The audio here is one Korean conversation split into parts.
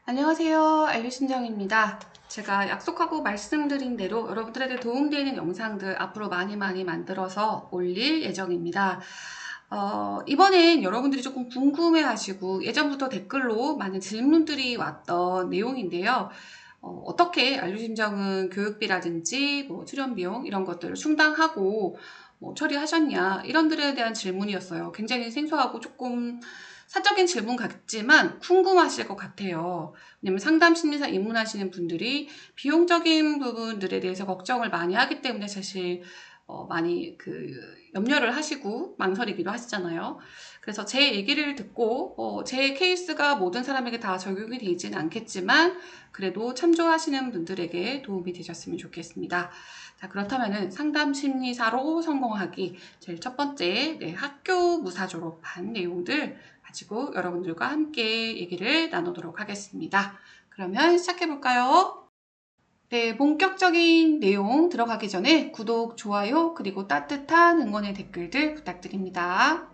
안녕하세요. 알류신정입니다. 제가 약속하고 말씀드린 대로 여러분들에게 도움되는 영상들 앞으로 많이 만들어서 올릴 예정입니다. 이번엔 여러분들이 조금 궁금해 하시고 예전부터 댓글로 많은 질문들이 왔던 내용인데요. 어떻게 알류신정은 교육비라든지 출연비용 이런 것들을 충당하고 처리하셨냐 이런 들에 대한 질문이었어요. 굉장히 생소하고 조금 사적인 질문 같지만 궁금하실 것 같아요. 왜냐면 상담 심리사 입문하시는 분들이 비용적인 부분들에 대해서 걱정을 많이 하기 때문에 사실 많이 염려를 하시고 망설이기도 하시잖아요. 그래서 제 얘기를 듣고 제 케이스가 모든 사람에게 다 적용이 되지는 않겠지만 그래도 참조하시는 분들에게 도움이 되셨으면 좋겠습니다. 자, 그렇다면은 상담 심리사로 성공하기 제일 첫 번째 학교 무사 졸업한 내용들 가지고 여러분들과 함께 얘기를 나누도록 하겠습니다. 그러면 시작해 볼까요? 네, 본격적인 내용 들어가기 전에 구독, 좋아요, 그리고 따뜻한 응원의 댓글들 부탁드립니다.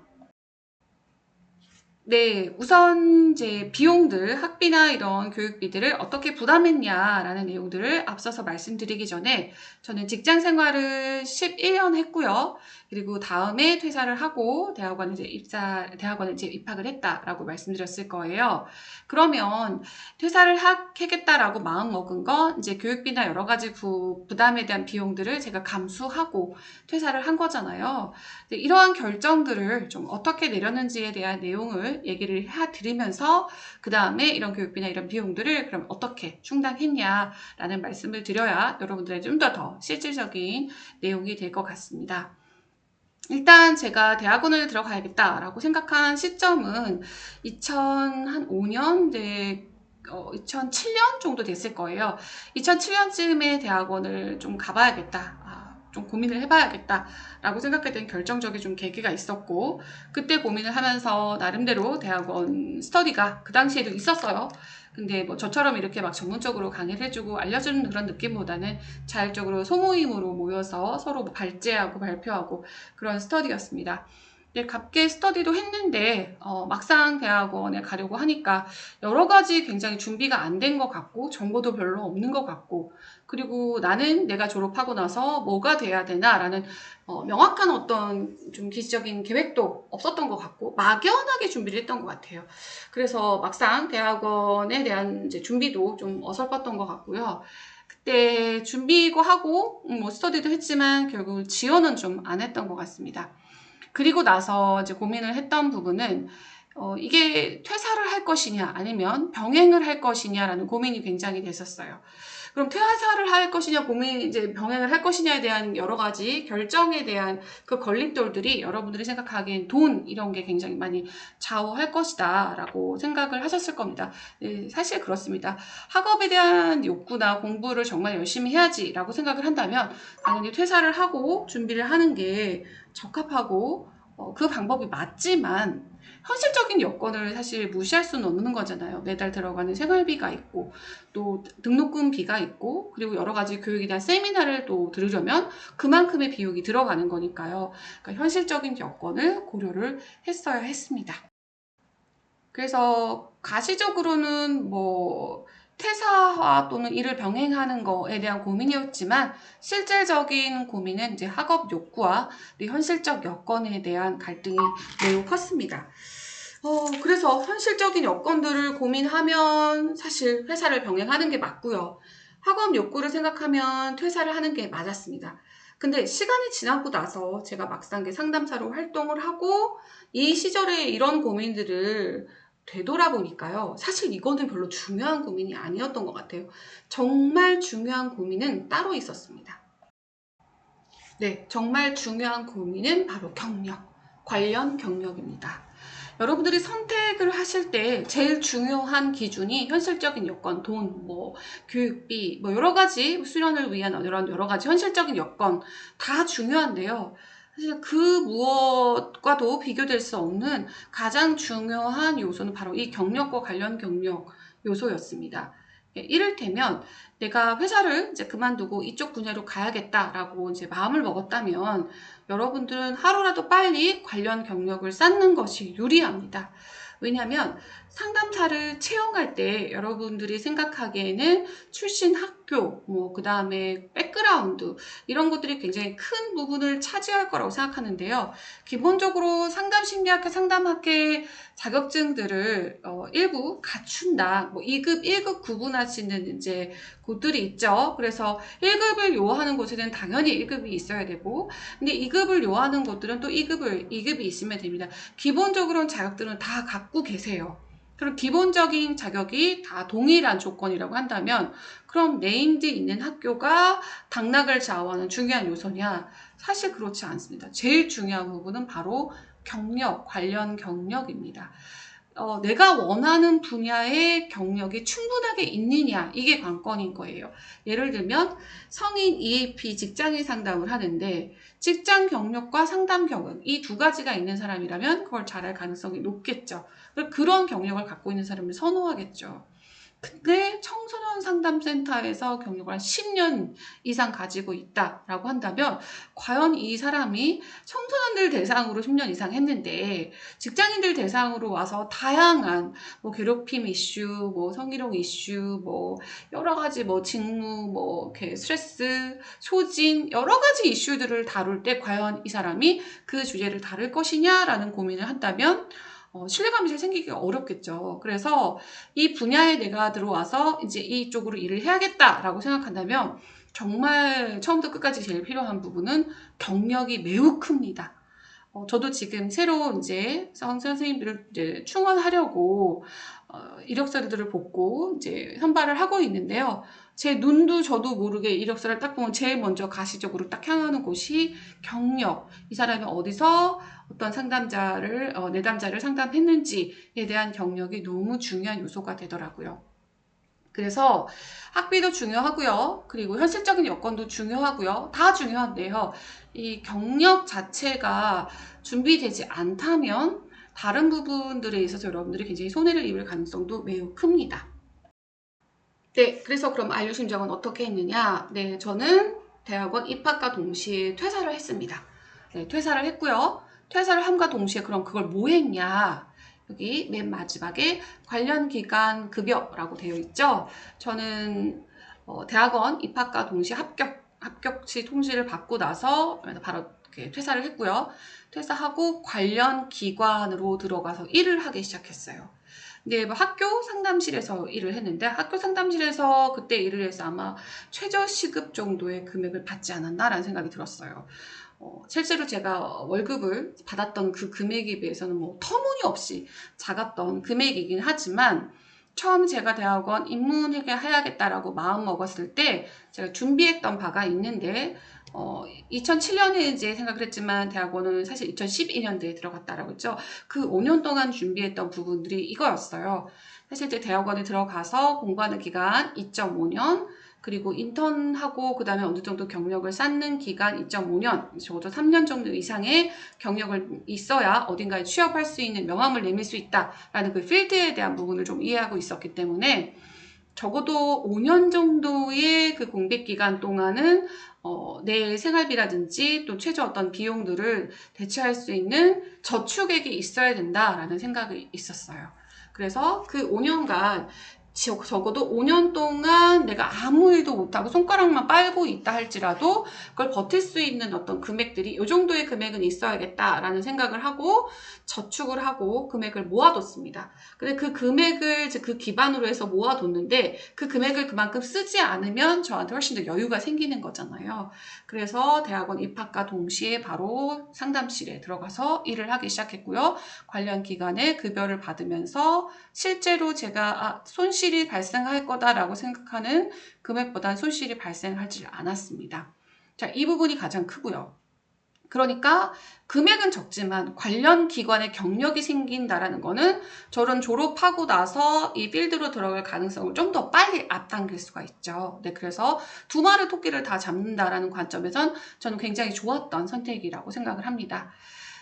네, 우선 이제 비용들, 학비나 이런 교육비들을 어떻게 부담했냐라는 내용들을 앞서서 말씀드리기 전에 저는 직장 생활을 11년 했고요. 그리고 다음에 퇴사를 하고 대학원에 이제 입학을 했다라고 말씀드렸을 거예요. 그러면 퇴사를 하겠다라고 마음 먹은 건 이제 교육비나 여러 가지 부담에 대한 비용들을 제가 감수하고 퇴사를 한 거잖아요. 이러한 결정들을 좀 어떻게 내렸는지에 대한 내용을 얘기를 해드리면서 그 다음에 이런 교육비나 이런 비용들을 그럼 어떻게 충당했냐라는 말씀을 드려야 여러분들의 좀 더 실질적인 내용이 될 것 같습니다. 일단 제가 대학원을 들어가야겠다라고 생각한 시점은 2005년, 2007년 정도 됐을 거예요. 2007년쯤에 대학원을 좀 가봐야겠다. 좀 고민을 해봐야겠다라고 생각했던 결정적인 좀 계기가 있었고, 그때 고민을 하면서 나름대로 대학원 스터디가 그 당시에도 있었어요. 근데 저처럼 이렇게 막 전문적으로 강의를 해주고 알려주는 그런 느낌보다는 자율적으로 소모임으로 모여서 서로 발제하고 발표하고 그런 스터디였습니다. 네, 갑게 스터디도 했는데 막상 대학원에 가려고 하니까 여러 가지 굉장히 준비가 안 된 것 같고 정보도 별로 없는 것 같고 그리고 나는 내가 졸업하고 나서 뭐가 돼야 되나라는 명확한 어떤 좀 기시적인 계획도 없었던 것 같고 막연하게 준비를 했던 것 같아요. 그래서 막상 대학원에 대한 이제 준비도 좀 어설펐던 것 같고요. 그때 준비고 하고 스터디도 했지만 결국 지원은 좀 안 했던 것 같습니다. 그리고 나서 이제 고민을 했던 부분은 이게 퇴사를 할 것이냐 아니면 병행을 할 것이냐라는 고민이 굉장히 됐었어요. 그럼 퇴사를 할 것이냐 이제 병행을 할 것이냐에 대한 여러 가지 결정에 대한 그 걸림돌들이 여러분들이 생각하기엔 돈 이런 게 굉장히 많이 좌우할 것이다 라고 생각을 하셨을 겁니다. 네, 사실 그렇습니다. 학업에 대한 욕구나 공부를 정말 열심히 해야지 라고 생각을 한다면 당연히 퇴사를 하고 준비를 하는 게 적합하고 그 방법이 맞지만 현실적인 여건을 사실 무시할 수는 없는 거잖아요. 매달 들어가는 생활비가 있고 또 등록금비가 있고 그리고 여러 가지 교육에 대한 세미나를 또 들으려면 그만큼의 비용이 들어가는 거니까요. 그러니까 현실적인 여건을 고려를 했어야 했습니다. 그래서 가시적으로는 퇴사와 또는 일을 병행하는 거에 대한 고민이었지만 실질적인 고민은 이제 학업 욕구와 현실적 여건에 대한 갈등이 매우 컸습니다. 그래서 현실적인 여건들을 고민하면 사실 회사를 병행하는 게 맞고요. 학업 욕구를 생각하면 퇴사를 하는 게 맞았습니다. 근데 시간이 지나고 나서 제가 막상 상담사로 활동을 하고 이 시절에 이런 고민들을 되돌아보니까요. 사실 이거는 별로 중요한 고민이 아니었던 것 같아요. 정말 중요한 고민은 따로 있었습니다. 네, 정말 중요한 고민은 바로 관련 경력입니다. 여러분들이 선택을 하실 때 제일 중요한 기준이 현실적인 여건, 돈, 교육비, 여러 가지 수련을 위한 여러 가지 현실적인 여건 다 중요한데요. 사실 그 무엇과도 비교될 수 없는 가장 중요한 요소는 바로 이 경력과 관련 경력 요소였습니다. 이를테면 내가 회사를 이제 그만두고 이쪽 분야로 가야겠다라고 이제 마음을 먹었다면 여러분들은 하루라도 빨리 관련 경력을 쌓는 것이 유리합니다. 왜냐하면 상담사를 채용할 때 여러분들이 생각하기에는 출신 학교, 그 다음에 백그라운드 이런 것들이 굉장히 큰 부분을 차지할 거라고 생각하는데요. 기본적으로 상담심리학회, 상담학회 자격증들을 일부 갖춘다. 2급, 1급 구분하시는 이제 곳들이 있죠. 그래서 1급을 요하는 곳에는 당연히 1급이 있어야 되고, 근데 2급을 요하는 곳들은 또 2급이 있으면 됩니다. 기본적으로는 자격들은 다 갖고 계세요. 그럼 기본적인 자격이 다 동일한 조건이라고 한다면 그럼 네임드 있는 학교가 당락을 좌우하는 중요한 요소냐? 사실 그렇지 않습니다. 제일 중요한 부분은 바로 경력, 관련 경력입니다. 내가 원하는 분야의 경력이 충분하게 있느냐, 이게 관건인 거예요. 예를 들면 성인 EAP 직장인 상담을 하는데 직장 경력과 상담 경력 이 두 가지가 있는 사람이라면 그걸 잘할 가능성이 높겠죠. 그런 경력을 갖고 있는 사람을 선호하겠죠. 근데 청소년 상담센터에서 경력을 한 10년 이상 가지고 있다라고 한다면 과연 이 사람이 청소년들 대상으로 10년 이상 했는데 직장인들 대상으로 와서 다양한 괴롭힘 이슈, 성희롱 이슈, 여러 가지 직무, 이렇게 스트레스, 소진 여러 가지 이슈들을 다룰 때 과연 이 사람이 그 주제를 다룰 것이냐라는 고민을 한다면 신뢰감이 잘 생기기가 어렵겠죠. 그래서 이 분야에 내가 들어와서 이제 이쪽으로 일을 해야겠다라고 생각한다면 정말 처음부터 끝까지 제일 필요한 부분은 경력이 매우 큽니다. 저도 지금 새로 이제 선생님들을 이제 충원하려고 이력서들을 뽑고 이제 선발을 하고 있는데요. 제 눈도 저도 모르게 이력서를 딱 보면 제일 먼저 가시적으로 딱 향하는 곳이 경력. 이 사람이 어디서 어떤 내담자를 상담했는지에 대한 경력이 너무 중요한 요소가 되더라고요. 그래서 학비도 중요하고요. 그리고 현실적인 여건도 중요하고요. 다 중요한데요. 이 경력 자체가 준비되지 않다면 다른 부분들에 있어서 여러분들이 굉장히 손해를 입을 가능성도 매우 큽니다. 네, 그래서 그럼 안류심정은 어떻게 했느냐? 네, 저는 대학원 입학과 동시에 퇴사를 했습니다. 네, 퇴사를 했고요. 퇴사를 함과 동시에 그럼 그걸 뭐 했냐? 여기 맨 마지막에 관련 기간 급여라고 되어 있죠. 저는 대학원 입학과 동시에 합격시 통지를 받고 나서 바로 이렇게 퇴사를 했고요. 퇴사하고 관련 기관으로 들어가서 일을 하기 시작했어요. 근데 학교 상담실에서 일을 했는데 학교 상담실에서 그때 일을 해서 아마 최저 시급 정도의 금액을 받지 않았나라는 생각이 들었어요. 실제로 제가 월급을 받았던 그 금액에 비해서는 터무니없이 작았던 금액이긴 하지만 처음 제가 대학원 입문하게 해야겠다라고 마음 먹었을 때 제가 준비했던 바가 있는데 2007년에 이제 생각을 했지만 대학원은 사실 2012년도에 들어갔다라고 했죠. 그 5년 동안 준비했던 부분들이 이거였어요. 사실 이제 대학원에 들어가서 공부하는 기간 2.5년, 그리고 인턴하고 그 다음에 어느 정도 경력을 쌓는 기간 2.5년, 적어도 3년 정도 이상의 경력을 있어야 어딘가에 취업할 수 있는 명함을 내밀 수 있다라는 그 필드에 대한 부분을 좀 이해하고 있었기 때문에 적어도 5년 정도의 그 공백 기간 동안은 내 생활비라든지 또 최저 어떤 비용들을 대체할 수 있는 저축액이 있어야 된다라는 생각이 있었어요. 그래서 그 5년간 적어도 5년 동안 내가 아무 일도 못하고 손가락만 빨고 있다 할지라도 그걸 버틸 수 있는 어떤 금액들이 이 정도의 금액은 있어야겠다라는 생각을 하고 저축을 하고 금액을 모아뒀습니다. 근데 그 금액을 그 기반으로 해서 모아뒀는데 그 금액을 그만큼 쓰지 않으면 저한테 훨씬 더 여유가 생기는 거잖아요. 그래서 대학원 입학과 동시에 바로 상담실에 들어가서 일을 하기 시작했고요. 관련 기간에 급여를 받으면서 실제로 제가 손실이 발생할 거다라고 생각하는 금액보다는 손실이 발생하지 않았습니다. 자, 이 부분이 가장 크고요. 그러니까 금액은 적지만 관련 기관에 경력이 생긴다라는 거는 저는 졸업하고 나서 이 필드로 들어갈 가능성을 좀 더 빨리 앞당길 수가 있죠. 네, 그래서 두 마리 토끼를 다 잡는다라는 관점에선 저는 굉장히 좋았던 선택이라고 생각을 합니다.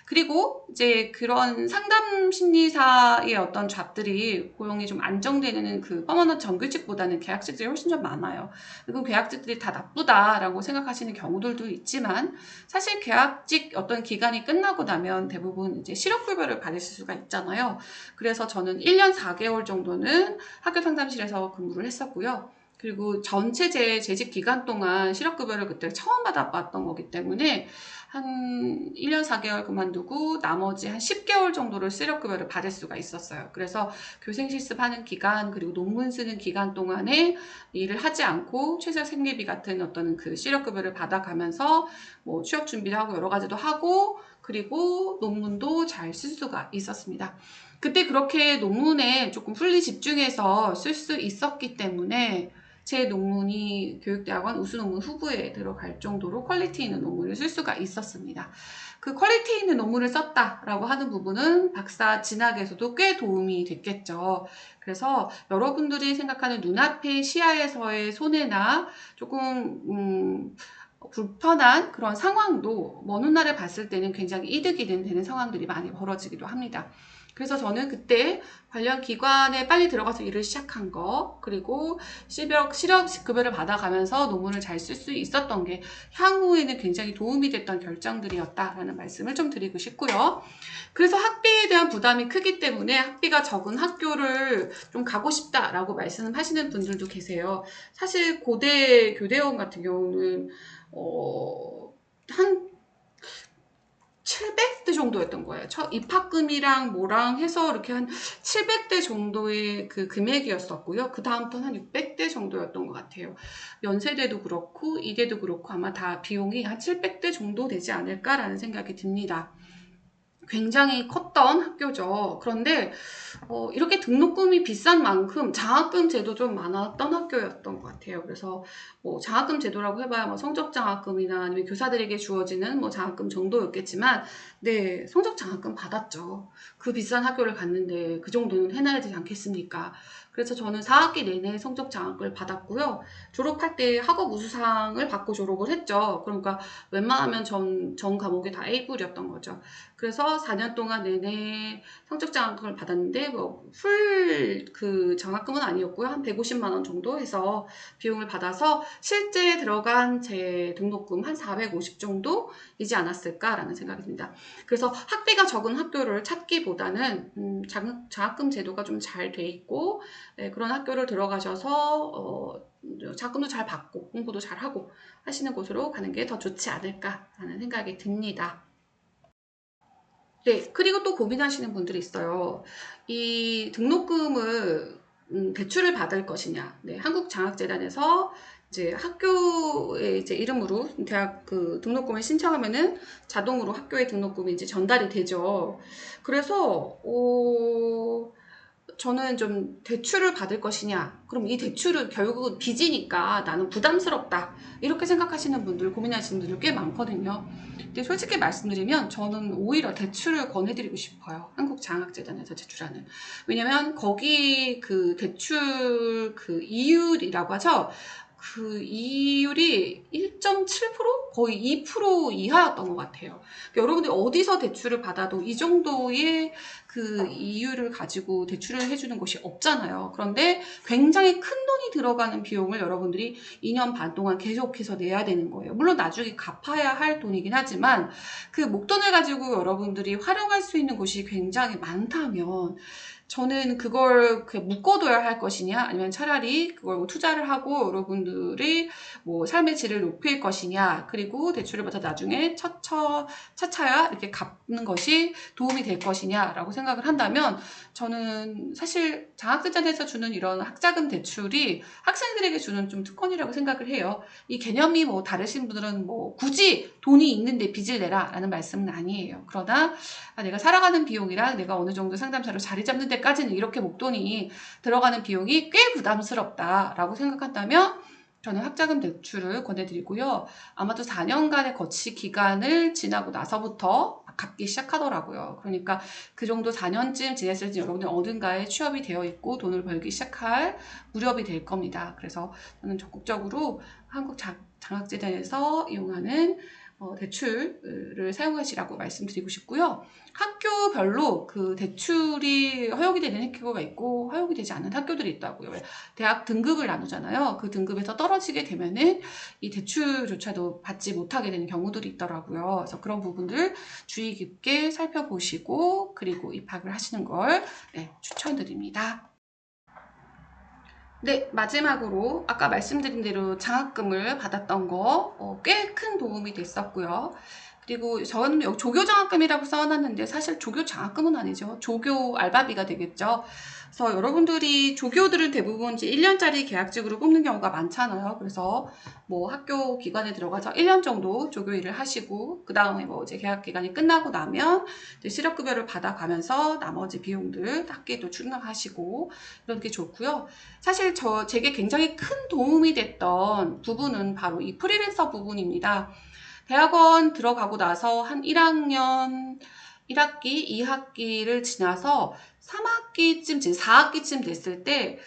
그리고 이제 그런 상담 심리사의 어떤 잡들이 고용이 좀 안정되는 그 퍼머넌트 정규직보다는 계약직들이 훨씬 좀 많아요. 그럼 계약직들이 다 나쁘다라고 생각하시는 경우들도 있지만 사실 계약직 어떤 기간이 끝나고 나면 대부분 이제 실업급여를 받으실 수가 있잖아요. 그래서 저는 1년 4개월 정도는 학교 상담실에서 근무를 했었고요. 그리고 전체 제 재직 기간 동안 실업급여를 그때 처음 받아봤던 거기 때문에 한 1년 4개월 그만두고 나머지 한 10개월 정도를 실업급여를 받을 수가 있었어요. 그래서 교생 실습하는 기간 그리고 논문 쓰는 기간 동안에 일을 하지 않고 최저 생계비 같은 어떤 그 실업급여를 받아가면서 뭐 취업 준비를 하고 여러 가지도 하고 그리고 논문도 잘 쓸 수가 있었습니다. 그때 그렇게 논문에 조금 풀리 집중해서 쓸 수 있었기 때문에 제 논문이 교육대학원 우수논문 후보에 들어갈 정도로 퀄리티 있는 논문을 쓸 수가 있었습니다. 그 퀄리티 있는 논문을 썼다라고 하는 부분은 박사 진학에서도 꽤 도움이 됐겠죠. 그래서 여러분들이 생각하는 눈앞의 시야에서의 손해나 조금 불편한 그런 상황도 먼 훗날에 봤을 때는 굉장히 이득이 되는 상황들이 많이 벌어지기도 합니다. 그래서 저는 그때 관련 기관에 빨리 들어가서 일을 시작한 거 그리고 실업급여를 받아가면서 논문을 잘 쓸 수 있었던 게 향후에는 굉장히 도움이 됐던 결정들이었다라는 말씀을 좀 드리고 싶고요. 그래서 학비에 대한 부담이 크기 때문에 학비가 적은 학교를 좀 가고 싶다라고 말씀하시는 분들도 계세요. 사실 고대 교대원 같은 경우는 한 700대 정도였던 거예요. 입학금이랑 뭐랑 해서 이렇게 한 700대 정도의 그 금액이었었고요. 그 다음부터는 한 600대 정도였던 것 같아요. 연세대도 그렇고 이대도 그렇고 아마 다 비용이 한 700대 정도 되지 않을까라는 생각이 듭니다. 굉장히 컸던 학교죠. 그런데 이렇게 등록금이 비싼 만큼 장학금 제도 좀 많았던 학교였던 것 같아요. 그래서 뭐 장학금 제도라고 해봐야 뭐 성적 장학금이나 아니면 교사들에게 주어지는 뭐 장학금 정도였겠지만, 네, 성적 장학금 받았죠. 그 비싼 학교를 갔는데 그 정도는 해놔야 되지 않겠습니까? 그래서 저는 4학기 내내 성적 장학금을 받았고요. 졸업할 때 학업 우수상을 받고 졸업을 했죠. 그러니까 웬만하면 전 과목이 다 A뿔이었던 거죠. 그래서 4년 동안 내내 성적 장학금을 받았는데 풀 그 장학금은 아니었고요. 한 150만 원 정도 해서 비용을 받아서 실제 들어간 제 등록금 한 450 정도이지 않았을까라는 생각이 듭니다. 그래서 학비가 적은 학교를 찾기보다는 장학금 제도가 좀 잘 돼 있고 네, 그런 학교를 들어가셔서 장학금도 잘 받고 공부도 잘 하고 하시는 곳으로 가는 게 더 좋지 않을까라는 생각이 듭니다. 네, 그리고 또 고민하시는 분들이 있어요. 이 등록금을 대출을 받을 것이냐. 네, 한국장학재단에서 이제 학교의 이제 이름으로 대학 그 등록금을 신청하면은 자동으로 학교의 등록금이 이제 전달이 되죠. 그래서 저는 좀 대출을 받을 것이냐, 그럼 이 대출은 결국은 빚이니까 나는 부담스럽다, 이렇게 생각하시는 분들, 고민하시는 분들 꽤 많거든요. 근데 솔직히 말씀드리면 저는 오히려 대출을 권해드리고 싶어요. 한국장학재단에서 제출하는. 왜냐면 거기 그 대출 그 이율이라고 하죠. 그 이율이 1.7%? 거의 2% 이하였던 것 같아요. 그러니까 여러분들이 어디서 대출을 받아도 이 정도의 그 이율을 가지고 대출을 해주는 곳이 없잖아요. 그런데 굉장히 큰 돈이 들어가는 비용을 여러분들이 2년 반 동안 계속해서 내야 되는 거예요. 물론 나중에 갚아야 할 돈이긴 하지만 그 목돈을 가지고 여러분들이 활용할 수 있는 곳이 굉장히 많다면 저는 그걸 묶어둬야 할 것이냐, 아니면 차라리 그걸 투자를 하고 여러분들이 뭐 삶의 질을 높일 것이냐, 그리고 대출을 받아 나중에 차차야 이렇게 갚는 것이 도움이 될 것이냐라고 생각을 한다면, 저는 사실 장학재단에서 주는 이런 학자금 대출이 학생들에게 주는 좀 특권이라고 생각을 해요. 이 개념이 뭐 다르신 분들은 뭐 굳이 돈이 있는데 빚을 내라 라는 말씀은 아니에요. 그러나 내가 살아가는 비용이랑 내가 어느 정도 상담사로 자리 잡는 데까지는 이렇게 목돈이 들어가는 비용이 꽤 부담스럽다라고 생각한다면 저는 학자금 대출을 권해드리고요. 아마도 4년간의 거치 기간을 지나고 나서부터 갚기 시작하더라고요. 그러니까 그 정도 4년쯤 지냈을 때 여러분들 어딘가에 취업이 되어 있고 돈을 벌기 시작할 무렵이 될 겁니다. 그래서 저는 적극적으로 한국장학재단에서 이용하는 대출을 사용하시라고 말씀드리고 싶고요. 학교별로 그 대출이 허용이 되는 학교가 있고 허용이 되지 않는 학교들이 있다고요. 대학 등급을 나누잖아요. 그 등급에서 떨어지게 되면은 이 대출조차도 받지 못하게 되는 경우들이 있더라고요. 그래서 그런 부분들 주의 깊게 살펴보시고 그리고 입학을 하시는 걸 추천드립니다. 네, 마지막으로 아까 말씀드린 대로 장학금을 받았던 거 꽤 큰 도움이 됐었고요. 그리고 저는 여기 조교 장학금이라고 써놨는데 사실 조교 장학금은 아니죠. 조교 알바비가 되겠죠. 그래서 여러분들이 조교들은 대부분 이제 1년짜리 계약직으로 뽑는 경우가 많잖아요. 그래서 뭐 학교 기관에 들어가서 1년 정도 조교 일을 하시고 그 다음에 뭐 이제 계약 기간이 끝나고 나면 이제 실업급여를 받아가면서 나머지 비용들 학기에도 출납하시고 이런 게 좋고요. 사실 제게 굉장히 큰 도움이 됐던 부분은 바로 이 프리랜서 부분입니다. 대학원 들어가고 나서 한 1학년 1학기, 2학기를 지나서 3학기쯤, 4학기쯤 됐을 때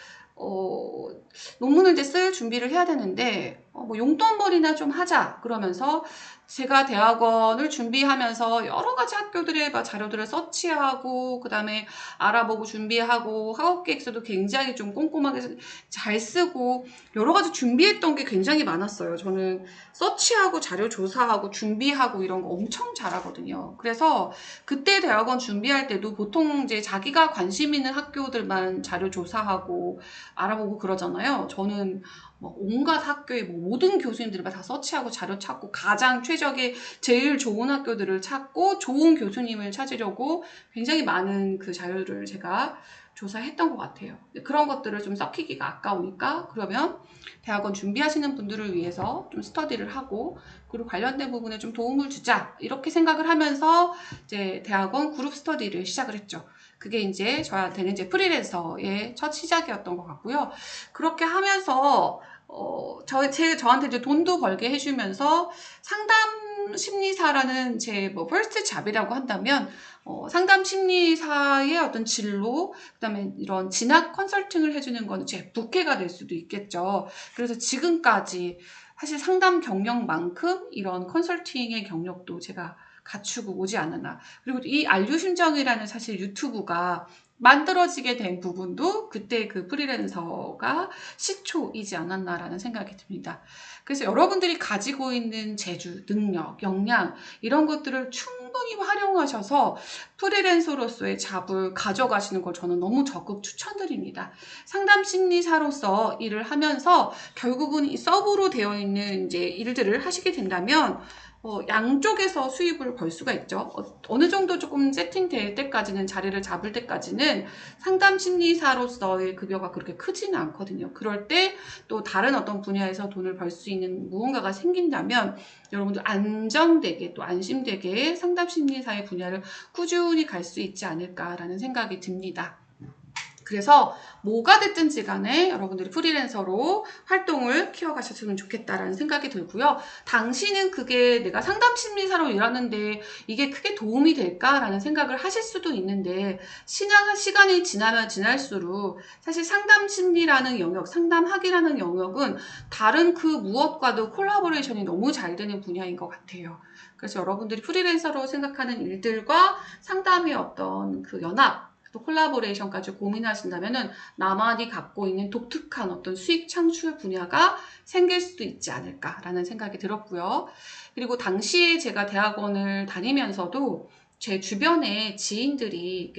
논문을 이제 쓸 준비를 해야 되는데 뭐 용돈벌이나 좀 하자 그러면서 제가 대학원을 준비하면서 여러 가지 학교들의 자료들을 서치하고 그 다음에 알아보고 준비하고 학업 계획서도 굉장히 좀 꼼꼼하게 잘 쓰고 여러 가지 준비했던 게 굉장히 많았어요. 저는 서치하고 자료 조사하고 준비하고 이런 거 엄청 잘하거든요. 그래서 그때 대학원 준비할 때도 보통 이제 자기가 관심 있는 학교들만 자료 조사하고 알아보고 그러잖아요. 저는 온갖 학교의 모든 교수님들을 다 서치하고 자료 찾고 가장 최적의 제일 좋은 학교들을 찾고 좋은 교수님을 찾으려고 굉장히 많은 그 자료를 제가 조사했던 것 같아요. 그런 것들을 좀 썩히기가 아까우니까 그러면 대학원 준비하시는 분들을 위해서 좀 스터디를 하고 그리고 관련된 부분에 좀 도움을 주자 이렇게 생각을 하면서 이제 대학원 그룹 스터디를 시작을 했죠. 그게 이제 저한테는 이제 프리랜서의 첫 시작이었던 것 같고요. 그렇게 하면서 저한테 이제 돈도 벌게 해주면서 상담 심리사라는 제 퍼스트 잡이라고 한다면 상담 심리사의 어떤 진로, 그다음에 이런 진학 컨설팅을 해주는 건 제 부캐가 될 수도 있겠죠. 그래서 지금까지 사실 상담 경력만큼 이런 컨설팅의 경력도 제가 갖추고 오지 않았나. 그리고 이 안류심정이라는 사실 유튜브가 만들어지게 된 부분도 그때 그 프리랜서가 시초이지 않았나라는 생각이 듭니다. 그래서 여러분들이 가지고 있는 재주, 능력, 역량 이런 것들을 충분히 활용하셔서 프리랜서로서의 잡을 가져가시는 걸 저는 너무 적극 추천드립니다. 상담 심리사로서 일을 하면서 결국은 이 서브로 되어 있는 이제 일들을 하시게 된다면 양쪽에서 수입을 벌 수가 있죠. 어느 정도 조금 세팅될 때까지는 자리를 잡을 때까지는 상담 심리사로서의 급여가 그렇게 크지는 않거든요. 그럴 때 또 다른 어떤 분야에서 돈을 벌 수 있는 무언가가 생긴다면 여러분들 안정되게 또 안심되게 상담 심리사의 분야를 꾸준히 갈 수 있지 않을까라는 생각이 듭니다. 그래서 뭐가 됐든지 간에 여러분들이 프리랜서로 활동을 키워가셨으면 좋겠다라는 생각이 들고요. 당신은 그게 내가 상담심리사로 일하는데 이게 크게 도움이 될까라는 생각을 하실 수도 있는데 시간이 지나면 지날수록 사실 상담심리라는 영역, 상담학이라는 영역은 다른 그 무엇과도 콜라보레이션이 너무 잘 되는 분야인 것 같아요. 그래서 여러분들이 프리랜서로 생각하는 일들과 상담의 어떤 그 연합, 또 콜라보레이션까지 고민하신다면은 나만이 갖고 있는 독특한 어떤 수익 창출 분야가 생길 수도 있지 않을까라는 생각이 들었고요. 그리고 당시에 제가 대학원을 다니면서도 제 주변의 지인들이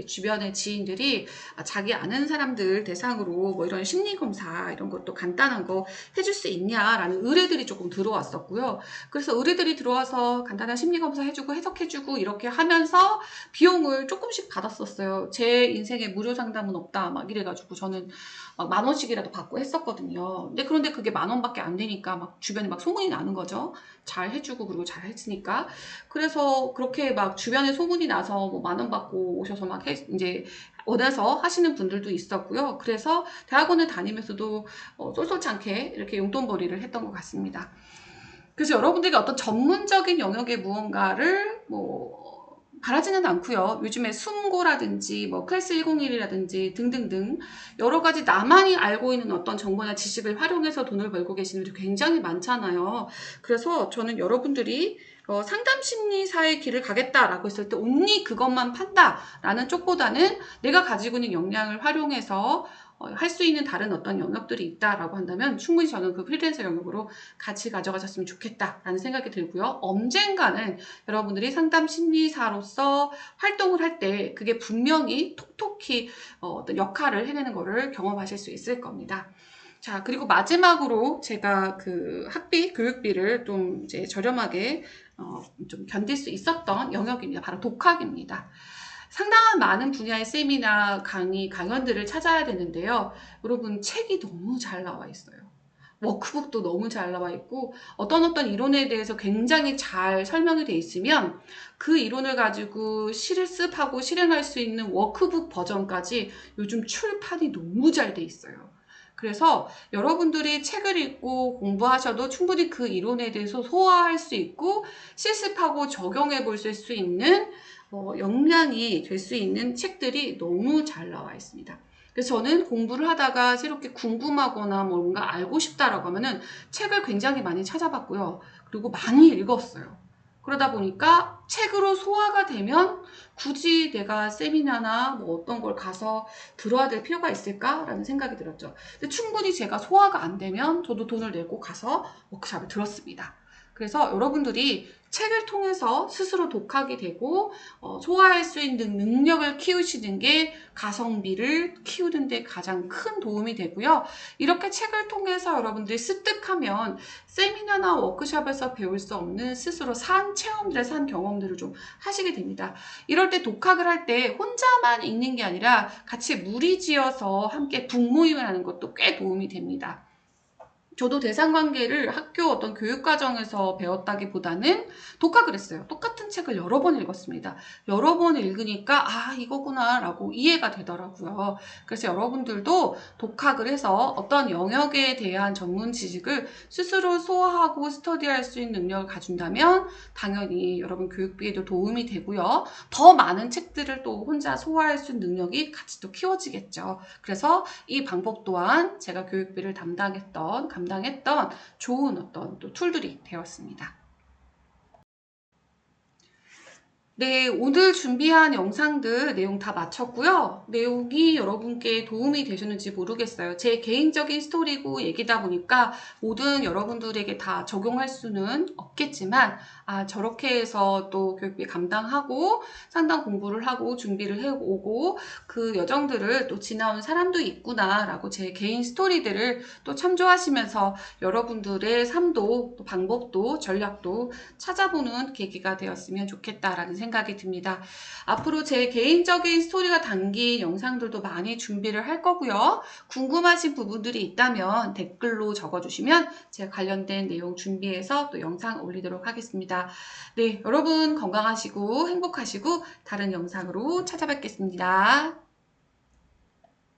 자기 아는 사람들 대상으로 뭐 이런 심리검사 이런 것도 간단한 거 해줄 수 있냐라는 의뢰들이 조금 들어왔었고요. 그래서 의뢰들이 들어와서 간단한 심리검사 해주고 해석해주고 이렇게 하면서 비용을 조금씩 받았었어요. 제 인생에 무료 상담은 없다 막 이래가지고 저는 막 10,000원씩이라도 받고 했었거든요. 그런데 그게 10,000원밖에 안 되니까 막 주변에 막 소문이 나는 거죠. 잘 해주고 그리고 잘 했으니까. 그래서 그렇게 막 주변에 소문이 나서 뭐 10,000원 받고 오셔서 막 이제 원해서 하시는 분들도 있었고요. 그래서 대학원을 다니면서도 쏠쏠찮게 이렇게 용돈벌이를 했던 것 같습니다. 그래서 여러분들이 어떤 전문적인 영역의 무언가를 바라지는 않고요. 요즘에 숨고라든지 클래스 101이라든지 등등등 여러 가지 나만이 알고 있는 어떤 정보나 지식을 활용해서 돈을 벌고 계시는 분들이 굉장히 많잖아요. 그래서 저는 여러분들이 상담 심리사의 길을 가겠다라고 했을 때 온리 그것만 판다라는 쪽보다는 내가 가지고 있는 역량을 활용해서 할 수 있는 다른 어떤 영역들이 있다라고 한다면 충분히 저는 그 프리랜서 영역으로 같이 가져가셨으면 좋겠다라는 생각이 들고요. 언젠가는 여러분들이 상담 심리사로서 활동을 할 때 그게 분명히 톡톡히 어떤 역할을 해내는 거를 경험하실 수 있을 겁니다. 자, 그리고 마지막으로 제가 그 학비, 교육비를 좀 이제 저렴하게 좀 견딜 수 있었던 영역입니다. 바로 독학입니다. 상당한 많은 분야의 세미나, 강의, 강연들을 찾아야 되는데요. 여러분, 책이 너무 잘 나와 있어요. 워크북도 너무 잘 나와 있고 어떤 이론에 대해서 굉장히 잘 설명이 돼 있으면 그 이론을 가지고 실습하고 실행할 수 있는 워크북 버전까지 요즘 출판이 너무 잘 돼 있어요. 그래서 여러분들이 책을 읽고 공부하셔도 충분히 그 이론에 대해서 소화할 수 있고 실습하고 적용해 볼 수 있는 역량이 될 수 있는 책들이 너무 잘 나와 있습니다. 그래서 저는 공부를 하다가 새롭게 궁금하거나 뭔가 알고 싶다라고 하면은 책을 굉장히 많이 찾아봤고요. 그리고 많이 읽었어요. 그러다 보니까 책으로 소화가 되면 굳이 내가 세미나나 뭐 어떤 걸 가서 들어야 될 필요가 있을까라는 생각이 들었죠. 근데 충분히 제가 소화가 안 되면 저도 돈을 내고 가서 워크숍을 들었습니다. 그래서 여러분들이 책을 통해서 스스로 독학이 되고 소화할 수 있는 능력을 키우시는 게 가성비를 키우는 데 가장 큰 도움이 되고요. 이렇게 책을 통해서 여러분들이 습득하면 세미나나 워크숍에서 배울 수 없는 스스로 산 체험들의 산 경험들을 좀 하시게 됩니다. 이럴 때 독학을 할 때 혼자만 읽는 게 아니라 같이 무리지어서 함께 북모임을 하는 것도 꽤 도움이 됩니다. 저도 대상관계를 학교 어떤 교육과정에서 배웠다기보다는 독학을 했어요. 똑같은 책을 여러 번 읽었습니다. 여러 번 읽으니까 아 이거구나 라고 이해가 되더라고요. 그래서 여러분들도 독학을 해서 어떤 영역에 대한 전문 지식을 스스로 소화하고 스터디할 수 있는 능력을 가진다면 당연히 여러분 교육비에도 도움이 되고요. 더 많은 책들을 또 혼자 소화할 수 있는 능력이 같이 또 키워지겠죠. 그래서 이 방법 또한 제가 교육비를 감당했던 좋은 어떤 또 툴들이 되었습니다. 네, 오늘 준비한 영상들 내용 다 마쳤고요. 내용이 여러분께 도움이 되셨는지 모르겠어요. 제 개인적인 스토리고 얘기다 보니까 모든 여러분들에게 다 적용할 수는 없겠지만 저렇게 해서 또 교육비 감당하고 상담 공부를 하고 준비를 해오고 그 여정들을 또 지나온 사람도 있구나 라고 제 개인 스토리들을 또 참조하시면서 여러분들의 삶도 또 방법도 전략도 찾아보는 계기가 되었으면 좋겠다라는 생각이 듭니다. 앞으로 제 개인적인 스토리가 담긴 영상들도 많이 준비를 할 거고요. 궁금하신 부분들이 있다면 댓글로 적어주시면 제가 관련된 내용 준비해서 또 영상 올리도록 하겠습니다. 네, 여러분 건강하시고 행복하시고 다른 영상으로 찾아뵙겠습니다.